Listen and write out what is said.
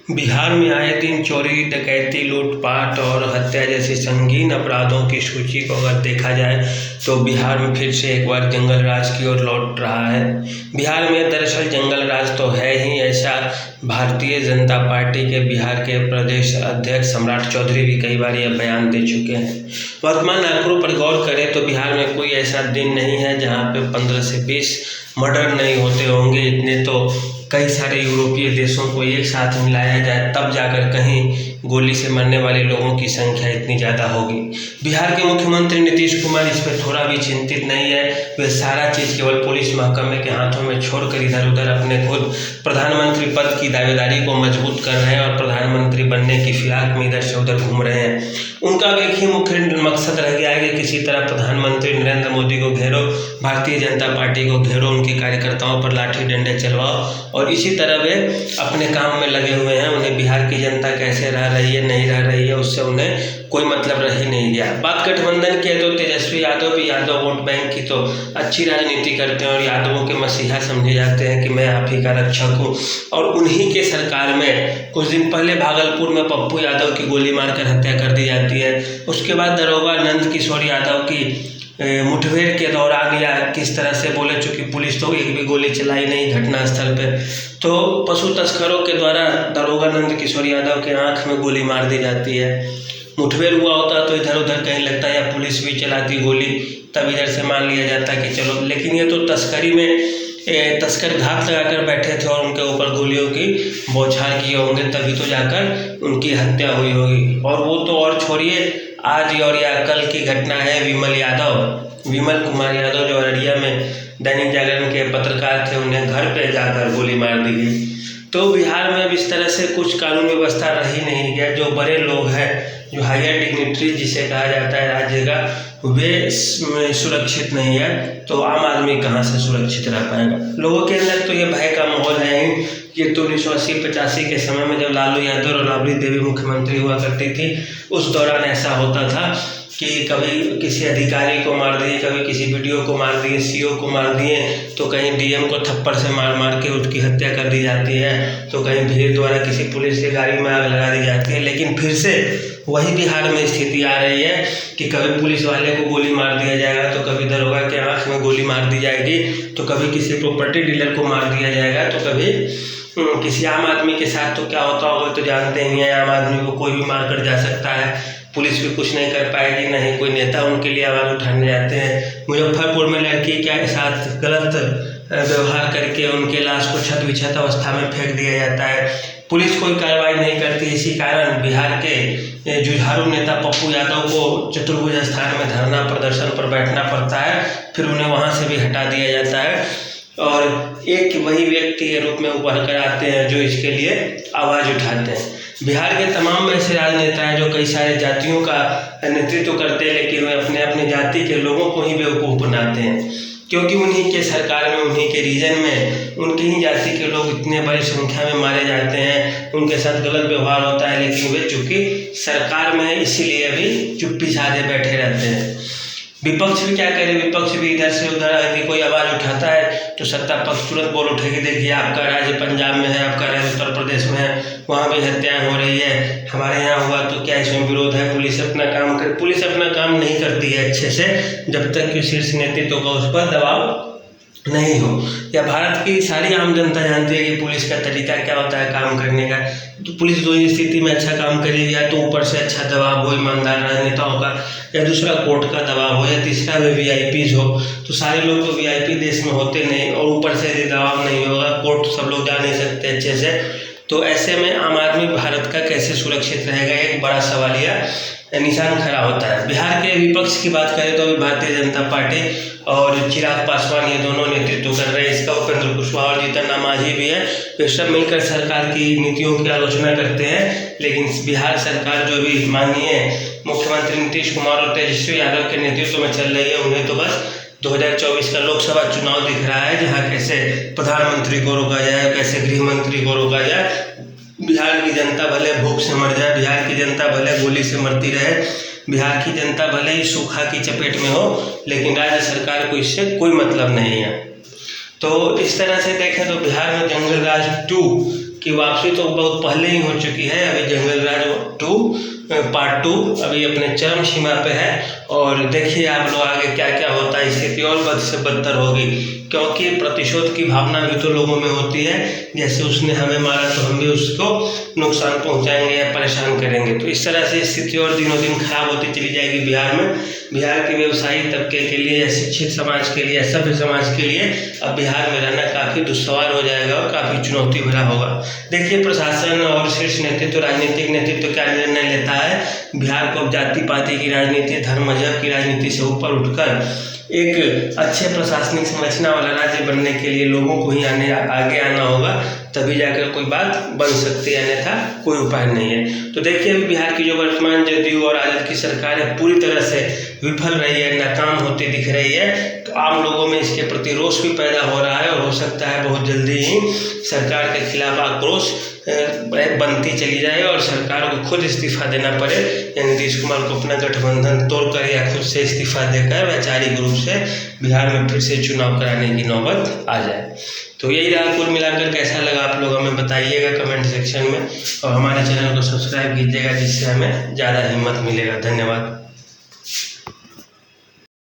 बिहार में आए दिन चोरी, डकैती, लूटपाट और हत्या जैसे संगीन अपराधों की सूची को अगर देखा जाए तो बिहार में फिर से एक बार जंगल राज की ओर लौट रहा है। बिहार में दरअसल जंगल राज तो है ही, ऐसा भारतीय जनता पार्टी के बिहार के प्रदेश अध्यक्ष सम्राट चौधरी भी कई बार यह बयान दे चुके हैं। वर्तमान आंकड़ों पर गौर करें तो बिहार में कोई ऐसा दिन नहीं है जहां पे 15 से 20 मर्डर नहीं होते होंगे। इतने तो कई सारे यूरोपीय देशों को एक साथ मिलाया जाए तब जाकर कहीं गोली से मरने वाले लोगों की संख्या इतनी ज़्यादा होगी। बिहार के मुख्यमंत्री नीतीश कुमार इस पर थोड़ा भी चिंतित नहीं है। वे सारा चीज़ केवल पुलिस महकमे के हाथों में छोड़कर इधर उधर अपने खुद प्रधानमंत्री पद की दावेदारी को मजबूत कर रहे हैं और प्रधानमंत्री बनने की फिराक में इधर से उधर घूम रहे हैं। उनका एक ही मुख्य मकसद रह गया है कि किसी तरह प्रधानमंत्री नरेंद्र मोदी को घेरो, भारतीय जनता पार्टी को घेरो, उनके कार्यकर्ताओं पर लाठी डंडे चलवाओ और इसी तरह वे अपने काम में लगे हुए हैं। उन्हें बिहार की जनता कैसे रह रही है, नहीं रह रही है, उससे उन्हें कोई मतलब रह ही नहीं गया। बात गठबंधन की है तो तेजस्वी यादव भी यादव वोट बैंक की तो अच्छी राजनीति करते हैं और यादवों के मसीहा समझे जाते हैं कि मैं आप ही का रक्षक हूँ। और उन्हीं के सरकार में कुछ दिन पहले भागलपुर में पप्पू यादव की गोली मारकर हत्या कर दी जाती है। उसके बाद दरोगा नंद किशोर यादव की मुठभेड़ के दौरान या किस तरह से बोले, चूँकि पुलिस तो एक भी गोली चलाई नहीं घटनास्थल पे, तो पशु तस्करों के द्वारा दरोगा नंद किशोर यादव के आंख में गोली मार दी जाती है। मुठभेड़ हुआ होता तो इधर उधर कहीं लगता है या पुलिस भी चलाती गोली, तब इधर से मान लिया जाता कि चलो, लेकिन ये तो तस्करी में तस्कर घात लगाकर बैठे थे और उनके ऊपर गोलियों की बौछार किए होंगे, तभी तो जाकर उनकी हत्या हुई होगी। और वो तो और छोड़िए, आज और या कल की घटना है विमल कुमार यादव जो अररिया में दैनिक जागरण के पत्रकार थे, उन्हें घर पे जाकर गोली मार दी गई। तो बिहार में अब इस तरह से कुछ कानून व्यवस्था रही नहीं गया। जो बड़े लोग हैं, जो हायर डिग्निटरी जिसे कहा जाता है राज्य का, वे सुरक्षित नहीं है, तो आम आदमी कहाँ से सुरक्षित रह पाएगा। लोगों के अंदर तो ये भय का माहौल है ही। ये तो 1980-85 के समय में जब लालू यादव और राबड़ी देवी मुख्यमंत्री हुआ करती थी, उस दौरान ऐसा होता था कि कभी किसी अधिकारी को मार दिए, कभी किसी बीडीओ को मार दिए, सीओ को मार दिए, तो कहीं डीएम को थप्पड़ से मार मार के उसकी हत्या कर दी जाती है, तो कहीं भीड़ द्वारा किसी पुलिस की गाड़ी में आग लगा दी जाती है। लेकिन फिर से वही बिहार में स्थिति आ रही है कि कभी पुलिस वाले को गोली मार दिया जाएगा, तो कभी दरोगा के आँख में गोली मार दी जाएगी, तो कभी किसी प्रॉपर्टी डीलर को मार दिया जाएगा, तो कभी किसी आम आदमी के साथ तो क्या होता होगा तो जानते ही हैं। आम आदमी को कोई भी मार कर जा सकता है, पुलिस भी कुछ नहीं कर पाएगी, नहीं कोई नेता उनके लिए आवाज़ उठाने जाते हैं। मुजफ्फरपुर में लड़की के साथ गलत व्यवहार करके उनके लाश को छत विछत अवस्था में फेंक दिया जाता है, पुलिस कोई कार्रवाई नहीं करती। इसी कारण बिहार के जुझारू नेता पप्पू यादव को चतुर्भुज स्थान में धरना प्रदर्शन पर बैठना पड़ता है, फिर उन्हें वहाँ से भी हटा दिया जाता है और एक वही व्यक्ति के रूप में उभर कर आते हैं जो इसके लिए आवाज़ उठाते हैं। बिहार के तमाम ऐसे राजनेता हैं जो कई सारे जातियों का नेतृत्व करते हैं, लेकिन वे अपने अपने जाति के लोगों को ही बेवकूफ़ बनाते हैं, क्योंकि उन्हीं के सरकार में, उन्हीं के रीजन में उनकी ही जाति के लोग इतने बड़ी संख्या में मारे जाते हैं, उनके साथ गलत व्यवहार होता है, लेकिन वे चूँकि सरकार में है इसीलिए भी चुप्पी साधे बैठे रहते हैं। विपक्ष भी क्या करे, विपक्ष भी इधर से उधर यदि कोई आवाज़ उठाता है तो सत्ता पक्ष तुरंत बोल उठेगी, देखिए आपका राज्य पंजाब में है, आपका राज्य उत्तर प्रदेश में है, वहाँ भी हत्याएं हो रही है, हमारे यहाँ हुआ तो क्या इसमें विरोध है। पुलिस अपना काम करे, पुलिस अपना काम नहीं करती है अच्छे से जब तक कि शीर्ष नेतृत्व का उस पर दबाव नहीं हो। या भारत की सारी आम जनता जानती है कि पुलिस का तरीका क्या होता है काम करने का। तो पुलिस दो ही स्थिति में अच्छा काम करेगी, या तो ऊपर से अच्छा दबाव हो ईमानदार राजनेताओं का, या दूसरा कोर्ट का दबाव हो, या तीसरा वे वीआईपीज हो। तो सारे लोग तो वीआईपी देश में होते नहीं, और ऊपर से यदि दबाव नहीं होगा, कोर्ट सब लोग जा नहीं सकते अच्छे से, तो ऐसे में आम आदमी भारत का कैसे सुरक्षित रहेगा, एक बड़ा सवालिया निशान खड़ा होता है। बिहार के विपक्ष की बात करें तो अभी भारतीय जनता पार्टी और चिराग पासवान ये दोनों नेतृत्व कर रहे हैं। इसका उपेंद्र कुशवाहा और जीतन राम मांझी भी है, वे सब मिलकर सरकार की नीतियों की आलोचना करते हैं। लेकिन बिहार सरकार जो भी माननीय मुख्यमंत्री नीतीश कुमार और तेजस्वी यादव के नेतृत्व में चल रही है, उन्हें तो बस 2024 का लोकसभा चुनाव दिख रहा है, जहाँ कैसे प्रधानमंत्री को रोका जाए, कैसे गृह मंत्री को रोका जाए। बिहार की जनता भले भूख से मर जाए, बिहार की जनता भले गोली से मरती रहे, बिहार की जनता भले ही सूखा की चपेट में हो, लेकिन राज्य सरकार को इससे कोई मतलब नहीं है। तो इस तरह से देखें तो बिहार में जंगल राज 2 की वापसी तो बहुत पहले ही हो चुकी है। अभी जंगल राज 2 पार्ट 2 अभी अपने चरम सीमा पे है और देखिए आप लोग आगे क्या क्या होता है। स्थिति और बद से बदतर होगी, क्योंकि प्रतिशोध की भावना भी तो लोगों में होती है। जैसे उसने हमें मारा तो हम भी उसको नुकसान पहुंचाएंगे या परेशान करेंगे। तो इस तरह से स्थिति और दिनों दिन खराब होती चली जाएगी बिहार में। बिहार के व्यवसायी तबके के लिए या शिक्षित समाज के लिए, सभ्य समाज के लिए अब बिहार में रहना काफ़ी दुस्सवार हो जाएगा और काफ़ी चुनौती भरा होगा। देखिए प्रशासन और शीर्ष नेतृत्व, राजनीतिक नेतृत्व क्या निर्णय लेता है। बिहार को जाति पाति की राजनीति, धर्म मजहब की राजनीति से ऊपर उठकर एक अच्छे प्रशासनिक संरचना वाला राज्य बनने के लिए लोगों को ही आगे आना होगा, तभी जाकर कोई बात बन सकती है, अन्यथा कोई उपाय नहीं है। तो देखिए अभी बिहार की जो वर्तमान जदयू और राजद की सरकार है पूरी तरह से विफल रही है, नाकाम होती दिख रही है। तो आम लोगों में इसके प्रति रोष भी पैदा हो रहा है और हो सकता है बहुत जल्दी ही सरकार के खिलाफ आक्रोश बनती चली जाए और सरकार को खुद इस्तीफा देना पड़े, यानी नीतीश कुमार को अपना गठबंधन तोड़कर या खुद से इस्तीफा देकर वैचारिक रूप से बिहार में फिर से चुनाव कराने की नौबत आ जाए। तो यही रहा, कुल मिलाकर कैसा लगा आप लोग हमें बताइएगा कमेंट सेक्शन में और हमारे चैनल को सब्सक्राइब कीजिएगा, जिससे हमें ज़्यादा हिम्मत मिलेगा। धन्यवाद।